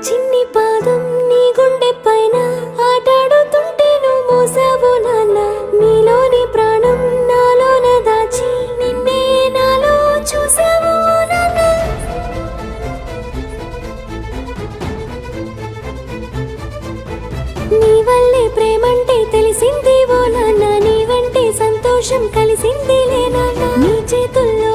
చిన్ని పాదం నీ గుండె పైన ఆటాడుతుంటే నువ్వు మోసావు నాన్న. నీలోని ప్రాణం నాలోన దాచి నిన్నే నాలో చూసావు నాన్న. నీ వల్లే ప్రేమంటే తెలిసింది ఓ నాన్న. నీ వెంటే సంతోషం కలిసింది లే నాన్న. నీ చేతుల్లో